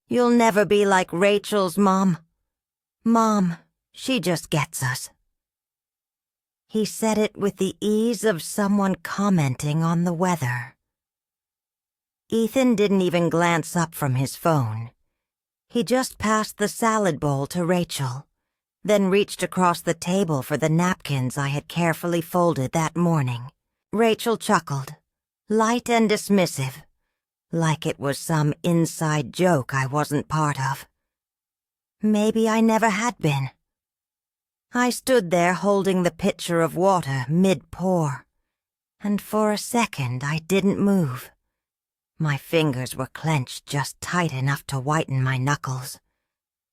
You'll never be like Rachel's mom. Mom, she just gets us." He said it with the ease of someone commenting on the weather. Ethan didn't even glance up from his phone. He just passed the salad bowl to Rachel, then reached across the table for the napkins I had carefully folded that morning. Rachel chuckled, light and dismissive, like it was some inside joke I wasn't part of. Maybe I never had been. I stood there holding the pitcher of water mid-pour, and for a second I didn't move. My fingers were clenched just tight enough to whiten my knuckles,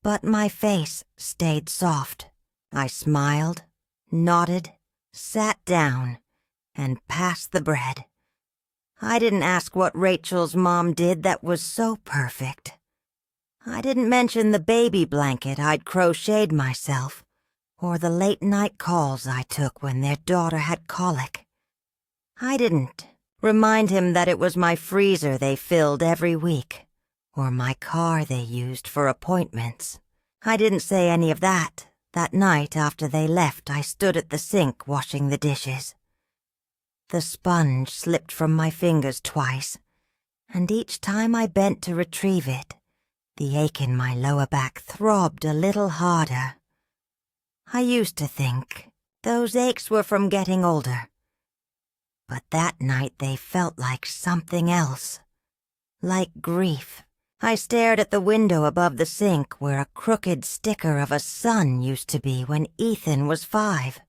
but my face stayed soft. I smiled, nodded, sat down, and passed the bread. I didn't ask what Rachel's mom did that was so perfect. I didn't mention the baby blanket I'd crocheted myself, or the late-night calls I took when their daughter had colic. I didn't remind him that it was my freezer they filled every week, or my car they used for appointments. I didn't say any of that. That night after they left, I stood at the sink washing the dishes. The sponge slipped from my fingers twice, and each time I bent to retrieve it, the ache in my lower back throbbed a little harder. I used to think those aches were from getting older, but that night they felt like something else, like grief. I stared at the window above the sink where a crooked sticker of a sun used to be when Ethan was 5.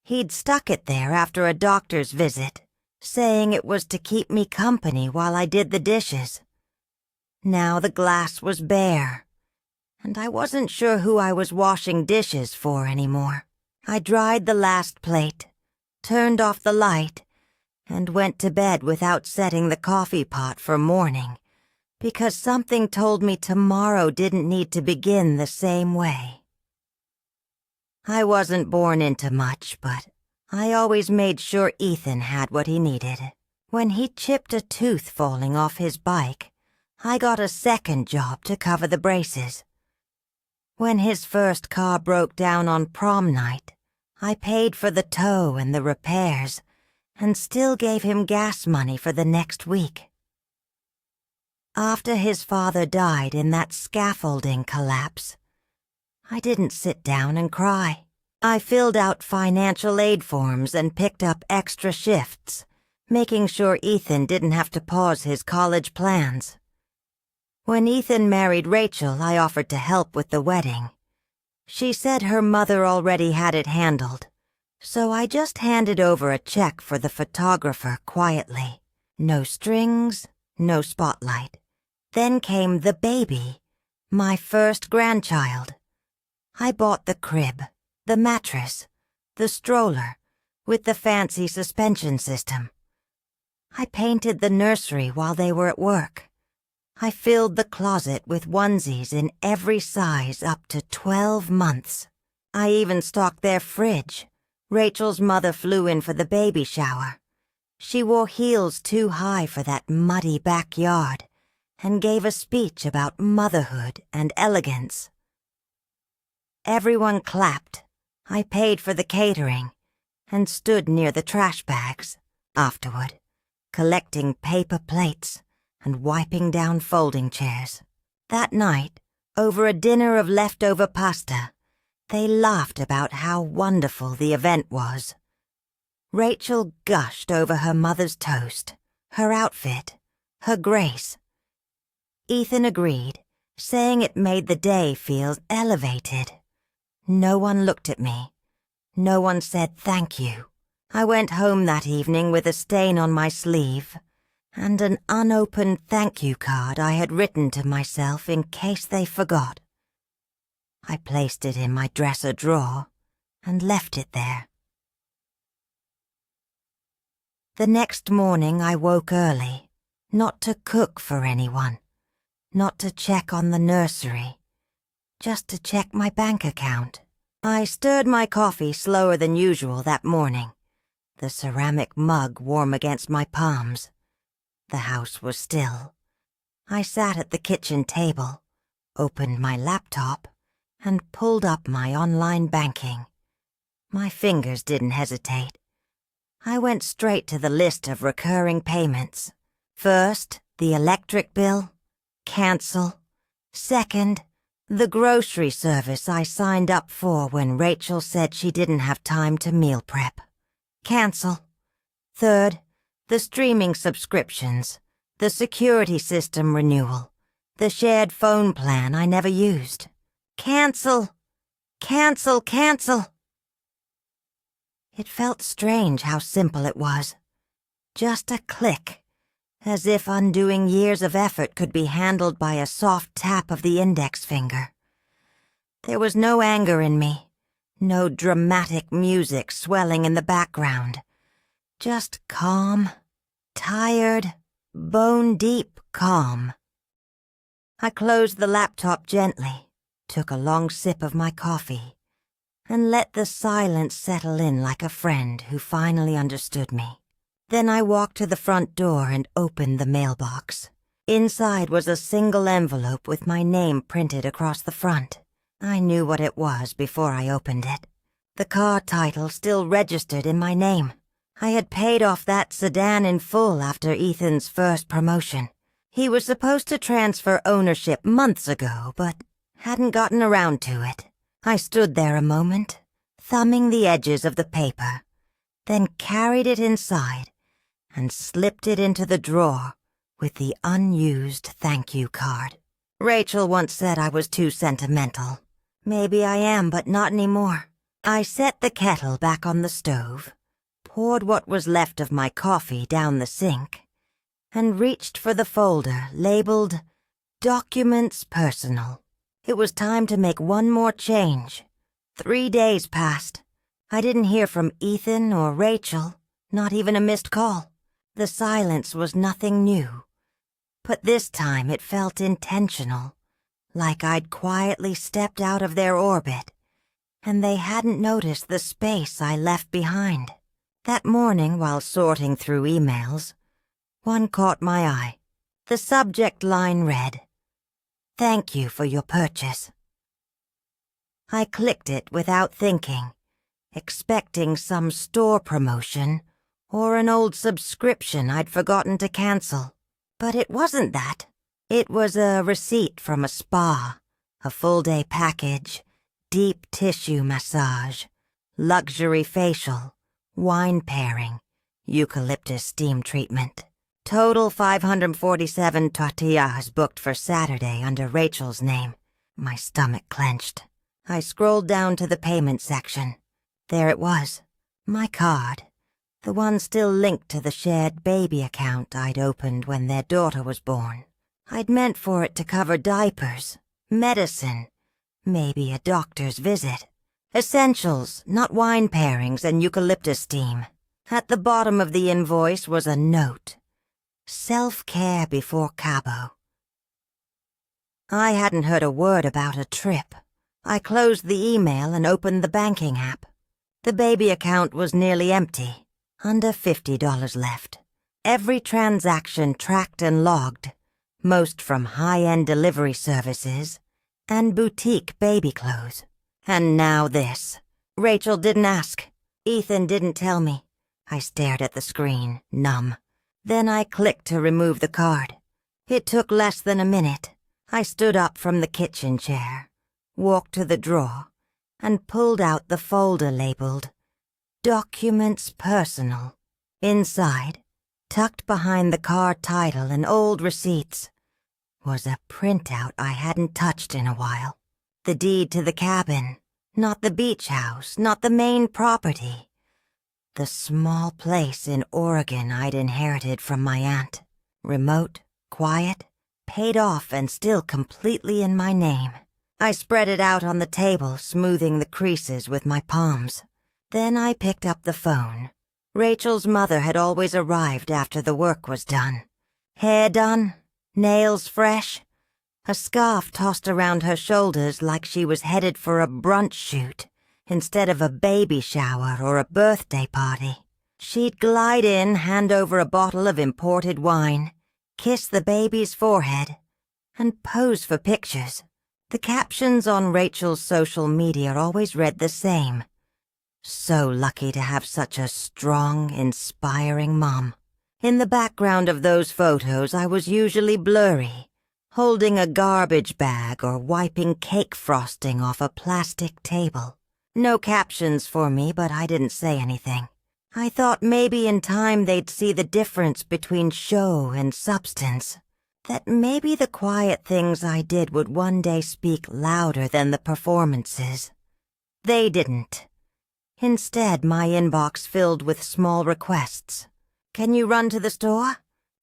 He'd stuck it there after a doctor's visit, saying it was to keep me company while I did the dishes. Now the glass was bare, and I wasn't sure who I was washing dishes for anymore. I dried the last plate, turned off the light, and went to bed without setting the coffee pot for morning, because something told me tomorrow didn't need to begin the same way. I wasn't born into much, but I always made sure Ethan had what he needed. When he chipped a tooth falling off his bike, I got a second job to cover the braces. When his first car broke down on prom night, I paid for the tow and the repairs, and still gave him gas money for the next week. After his father died in that scaffolding collapse, I didn't sit down and cry. I filled out financial aid forms and picked up extra shifts, making sure Ethan didn't have to pause his college plans. When Ethan married Rachel, I offered to help with the wedding. She said her mother already had it handled, so I just handed over a check for the photographer quietly. No strings, no spotlight. Then came the baby, my first grandchild. I bought the crib, the mattress, the stroller, with the fancy suspension system. I painted the nursery while they were at work. I filled the closet with onesies in every size up to 12 months. I even stocked their fridge. Rachel's mother flew in for the baby shower. She wore heels too high for that muddy backyard and gave a speech about motherhood and elegance. Everyone clapped. I paid for the catering and stood near the trash bags afterward, collecting paper plates and wiping down folding chairs. That night, over a dinner of leftover pasta, they laughed about how wonderful the event was. Rachel gushed over her mother's toast, her outfit, her grace. Ethan agreed, saying it made the day feel elevated. No one looked at me. No one said thank you. I went home that evening with a stain on my sleeve and an unopened thank you card I had written to myself in case they forgot. I placed it in my dresser drawer and left it there. The next morning I woke early, not to cook for anyone, not to check on the nursery, just to check my bank account. I stirred my coffee slower than usual that morning, the ceramic mug warm against my palms. The house was still. I sat at the kitchen table, opened my laptop, and pulled up my online banking. My fingers didn't hesitate. I went straight to the list of recurring payments. First, the electric bill. Cancel. Second, the grocery service I signed up for when Rachel said she didn't have time to meal prep. Cancel. Third, the streaming subscriptions, the security system renewal, the shared phone plan I never used. Cancel. Cancel, cancel. It felt strange how simple it was. Just a click, as if undoing years of effort could be handled by a soft tap of the index finger. There was no anger in me, no dramatic music swelling in the background. Just calm, tired, bone-deep calm. I closed the laptop gently, took a long sip of my coffee, and let the silence settle in like a friend who finally understood me. Then I walked to the front door and opened the mailbox. Inside was a single envelope with my name printed across the front. I knew what it was before I opened it. The car title still registered in my name. I had paid off that sedan in full after Ethan's first promotion. He was supposed to transfer ownership months ago, but hadn't gotten around to it. I stood there a moment, thumbing the edges of the paper, then carried it inside and slipped it into the drawer with the unused thank you card. Rachel once said I was too sentimental. Maybe I am, but not anymore. I set the kettle back on the stove, poured what was left of my coffee down the sink, and reached for the folder labeled Documents Personal. It was time to make one more change. 3 days passed. I didn't hear from Ethan or Rachel, not even a missed call. The silence was nothing new, but this time it felt intentional, like I'd quietly stepped out of their orbit, and they hadn't noticed the space I left behind. That morning, while sorting through emails, one caught my eye. The subject line read, "Thank you for your purchase." I clicked it without thinking, expecting some store promotion or an old subscription I'd forgotten to cancel. But it wasn't that. It was a receipt from a spa, a full-day package, deep tissue massage, luxury facial, wine pairing, eucalyptus steam treatment. Total 547 tortillas booked for Saturday under Rachel's name. My stomach clenched. I scrolled down to the payment section. There it was, my card, the one still linked to the shared baby account I'd opened when their daughter was born. I'd meant for it to cover diapers, medicine, maybe a doctor's visit. Essentials, not wine pairings and eucalyptus steam. At the bottom of the invoice was a note. Self-care before Cabo. I hadn't heard a word about a trip. I closed the email and opened the banking app. The baby account was nearly empty, under $50 left. Every transaction tracked and logged, most from high-end delivery services and boutique baby clothes. And now this. Rachel didn't ask. Ethan didn't tell me. I stared at the screen, numb. Then I clicked to remove the card. It took less than a minute. I stood up from the kitchen chair, walked to the drawer, and pulled out the folder labeled Documents Personal. Inside, tucked behind the card title and old receipts, was a printout I hadn't touched in a while. The deed to the cabin, not the beach house, not the main property. The small place in Oregon I'd inherited from my aunt. Remote, quiet, paid off and still completely in my name. I spread it out on the table, smoothing the creases with my palms. Then I picked up the phone. Rachel's mother had always arrived after the work was done. Hair done, nails fresh, a scarf tossed around her shoulders like she was headed for a brunch shoot instead of a baby shower or a birthday party. She'd glide in, hand over a bottle of imported wine, kiss the baby's forehead, and pose for pictures. The captions on Rachel's social media always read the same. So lucky to have such a strong, inspiring mom. In the background of those photos, I was usually blurry, holding a garbage bag or wiping cake frosting off a plastic table. No captions for me, but I didn't say anything. I thought maybe in time they'd see the difference between show and substance. That maybe the quiet things I did would one day speak louder than the performances. They didn't. Instead, my inbox filled with small requests. Can you run to the store?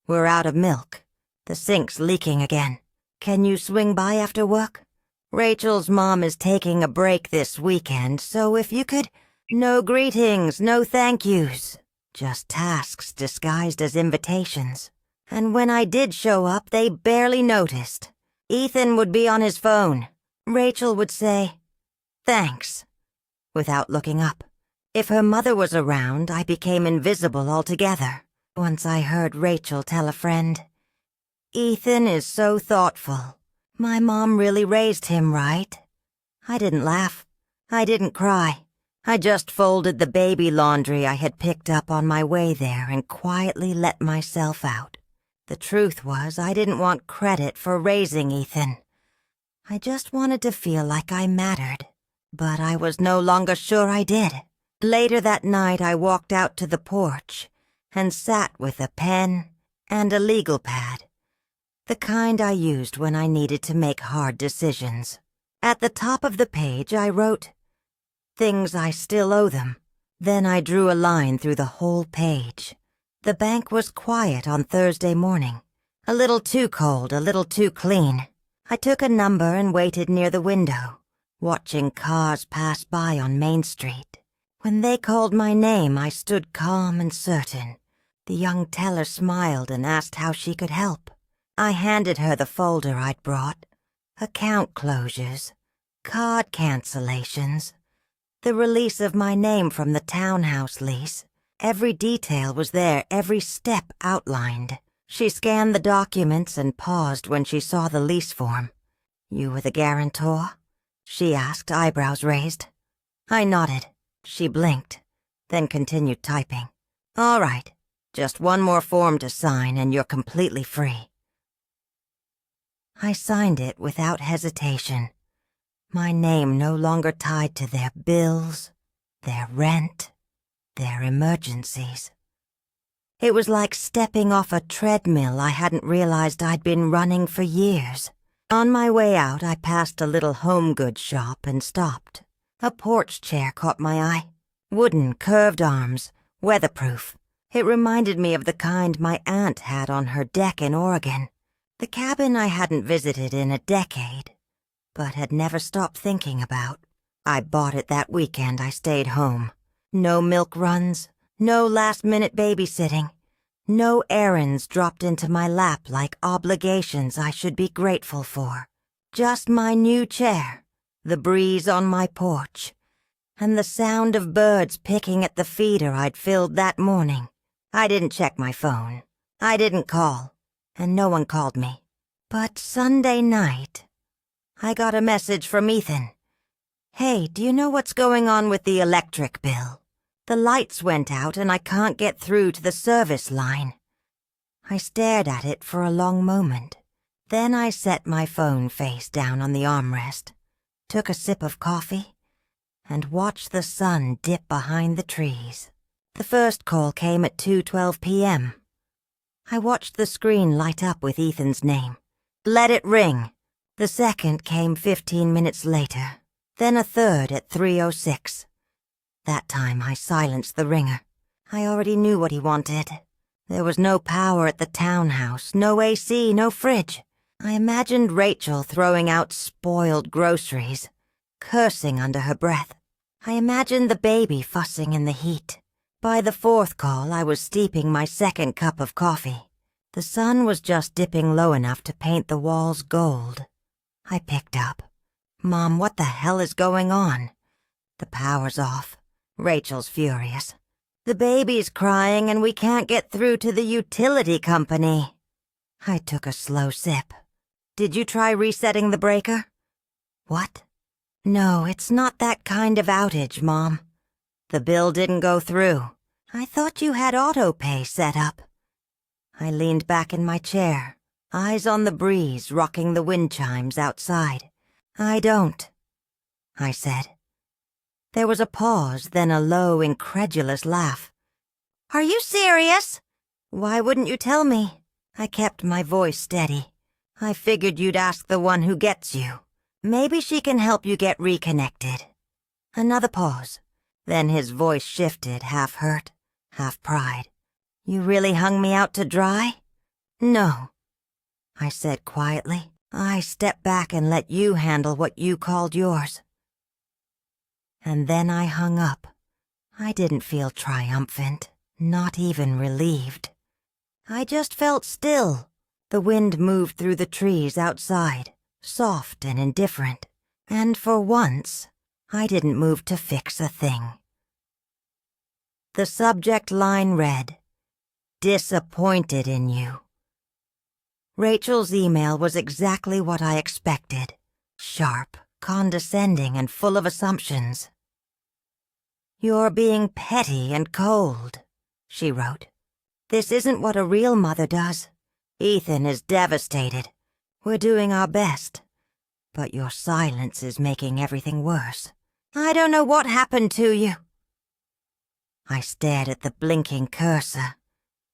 We're out of milk. The sink's leaking again. Can you swing by after work? Rachel's mom is taking a break this weekend, so if you could... No greetings, no thank yous. Just tasks disguised as invitations. And when I did show up, they barely noticed. Ethan would be on his phone. Rachel would say, "Thanks," without looking up. If her mother was around, I became invisible altogether. Once I heard Rachel tell a friend, "Ethan is so thoughtful. My mom really raised him right." I didn't laugh. I didn't cry. I just folded the baby laundry I had picked up on my way there and quietly let myself out. The truth was, I didn't want credit for raising Ethan. I just wanted to feel like I mattered. But I was no longer sure I did. Later that night, I walked out to the porch and sat with a pen and a legal pad, the kind I used when I needed to make hard decisions. At the top of the page, I wrote, "Things I still owe them." Then I drew a line through the whole page. The bank was quiet on Thursday morning. A little too cold, a little too clean. I took a number and waited near the window, watching cars pass by on Main Street. When they called my name, I stood calm and certain. The young teller smiled and asked how she could help. I handed her the folder I'd brought. Account closures, card cancellations, the release of my name from the townhouse lease. Every detail was there, every step outlined. She scanned the documents and paused when she saw the lease form. "You were the guarantor?" she asked, eyebrows raised. I nodded. She blinked, then continued typing. "All right, just one more form to sign and you're completely free." I signed it without hesitation. My name no longer tied to their bills, their rent, their emergencies. It was like stepping off a treadmill I hadn't realized I'd been running for years. On my way out, I passed a little home goods shop and stopped. A porch chair caught my eye. Wooden, curved arms, weatherproof. It reminded me of the kind my aunt had on her deck in Oregon. The cabin I hadn't visited in a decade, but had never stopped thinking about. I bought it that weekend I stayed home. No milk runs, no last-minute babysitting, no errands dropped into my lap like obligations I should be grateful for. Just my new chair, the breeze on my porch, and the sound of birds picking at the feeder I'd filled that morning. I didn't check my phone. I didn't call, and no one called me. But Sunday night, I got a message from Ethan. "Hey, do you know what's going on with the electric bill? The lights went out and I can't get through to the service line." I stared at it for a long moment. Then I set my phone face down on the armrest, took a sip of coffee, and watched the sun dip behind the trees. The first call came at 2:12 p.m. I watched the screen light up with Ethan's name. "Let it ring." The second came 15 minutes later, then a third at 3:06. That time I silenced the ringer. I already knew what he wanted. There was no power at the townhouse, no AC, no fridge. I imagined Rachel throwing out spoiled groceries, cursing under her breath. I imagined the baby fussing in the heat. By the fourth call, I was steeping my second cup of coffee. The sun was just dipping low enough to paint the walls gold. I picked up. "Mom, what the hell is going on?" "The power's off. Rachel's furious. The baby's crying and we can't get through to the utility company." I took a slow sip. Did you try resetting the breaker? What? No, it's not that kind of outage, Mom. The bill didn't go through. I thought you had auto-pay set up. I leaned back in my chair, eyes on the breeze rocking the wind chimes outside. I don't, I said. There was a pause, then a low, incredulous laugh. Are you serious? Why wouldn't you tell me? I kept my voice steady. I figured you'd ask the one who gets you. Maybe she can help you get reconnected. Another pause. Then his voice shifted, half hurt, half pride. You really hung me out to dry? No, I said quietly. I stepped back and let you handle what you called yours. And then I hung up. I didn't feel triumphant, not even relieved. I just felt still. The wind moved through the trees outside, soft and indifferent, and for once, I didn't move to fix a thing. The subject line read, "Disappointed in you." Rachel's email was exactly what I expected, sharp, condescending, and full of assumptions. "You're being petty and cold," she wrote. "This isn't what a real mother does. Ethan is devastated. We're doing our best. But your silence is making everything worse. I don't know what happened to you." I stared at the blinking cursor,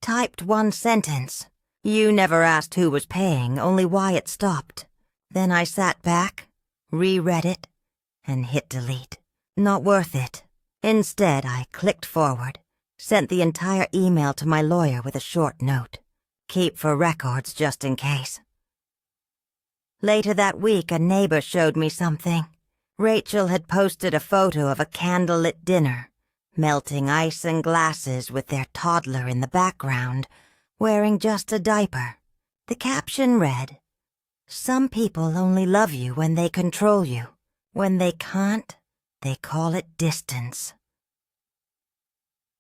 typed one sentence. You never asked who was paying, only why it stopped. Then I sat back, reread it, and hit delete. Not worth it. Instead, I clicked forward, sent the entire email to my lawyer with a short note. Keep for records just in case. Later that week, a neighbor showed me something. Rachel had posted a photo of a candlelit dinner, melting ice and glasses with their toddler in the background, wearing just a diaper. The caption read, "Some people only love you when they control you. When they can't, they call it distance."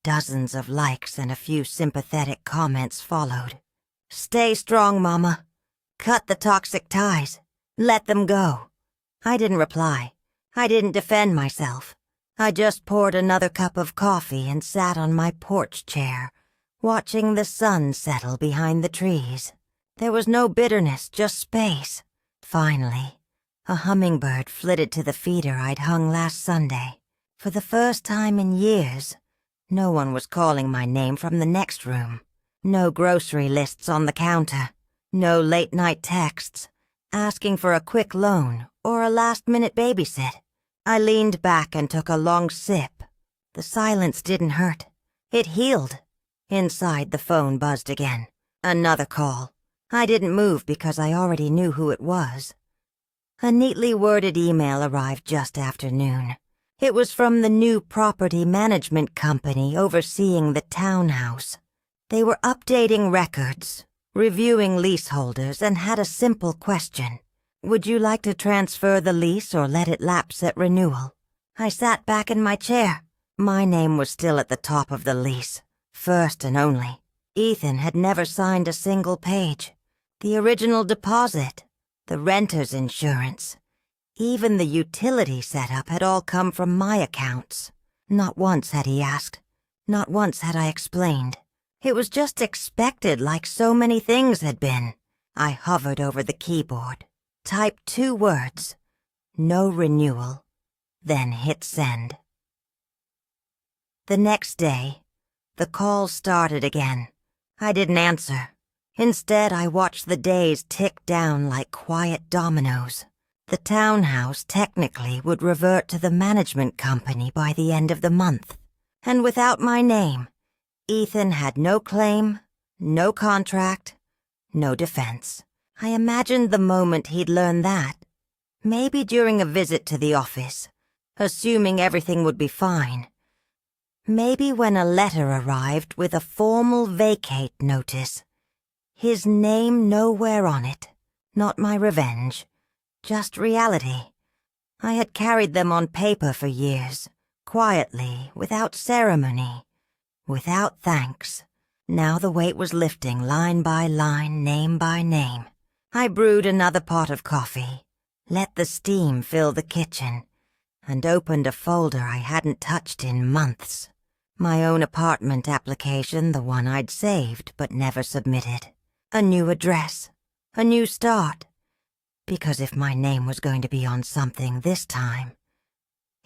Dozens of likes and a few sympathetic comments followed. "Stay strong, Mama. Cut the toxic ties. Let them go." I didn't reply. I didn't defend myself. I just poured another cup of coffee and sat on my porch chair, watching the sun settle behind the trees. There was no bitterness, just space. Finally, a hummingbird flitted to the feeder I'd hung last Sunday. For the first time in years, no one was calling my name from the next room. No grocery lists on the counter. No late-night texts, asking for a quick loan or a last-minute babysit. I leaned back and took a long sip. The silence didn't hurt. It healed. Inside, the phone buzzed again. Another call. I didn't move because I already knew who it was. A neatly worded email arrived just after noon. It was from the new property management company overseeing the townhouse. They were updating records, reviewing leaseholders, and had a simple question. Would you like to transfer the lease or let it lapse at renewal? I sat back in my chair. My name was still at the top of the lease, first and only. Ethan had never signed a single page. The original deposit, the renter's insurance, even the utility setup had all come from my accounts. Not once had he asked. Not once had I explained. It was just expected like so many things had been. I hovered over the keyboard, typed 2 words, "No renewal," then hit send. The next day, the call started again. I didn't answer. Instead, I watched the days tick down like quiet dominoes. The townhouse technically would revert to the management company by the end of the month. And without my name, Ethan had no claim, no contract, no defense. I imagined the moment he'd learn that. Maybe during a visit to the office, assuming everything would be fine. Maybe when a letter arrived with a formal vacate notice. His name nowhere on it. Not my revenge. Just reality. I had carried them on paper for years, quietly, without ceremony, without thanks. Now the weight was lifting line by line, name by name. I brewed another pot of coffee, let the steam fill the kitchen, and opened a folder I hadn't touched in months. My own apartment application, the one I'd saved but never submitted. A new address. A new start. Because if my name was going to be on something this time,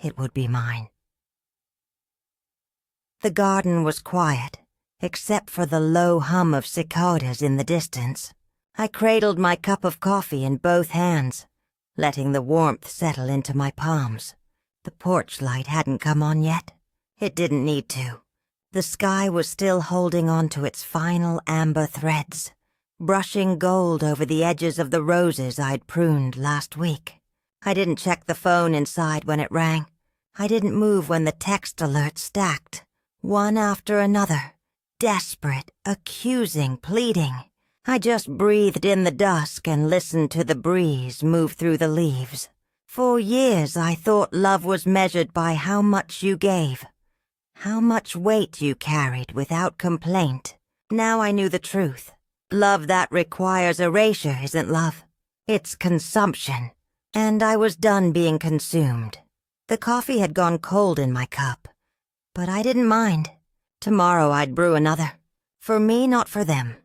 it would be mine. The garden was quiet, except for the low hum of cicadas in the distance. I cradled my cup of coffee in both hands, letting the warmth settle into my palms. The porch light hadn't come on yet. It didn't need to. The sky was still holding on to its final amber threads, brushing gold over the edges of the roses I'd pruned last week. I didn't check the phone inside when it rang. I didn't move when the text alerts stacked, one after another, desperate, accusing, pleading. I just breathed in the dusk and listened to the breeze move through the leaves. For years I thought love was measured by how much you gave, how much weight you carried without complaint. Now I knew the truth. Love that requires erasure isn't love. It's consumption. And I was done being consumed. The coffee had gone cold in my cup, but I didn't mind. Tomorrow I'd brew another. For me, not for them.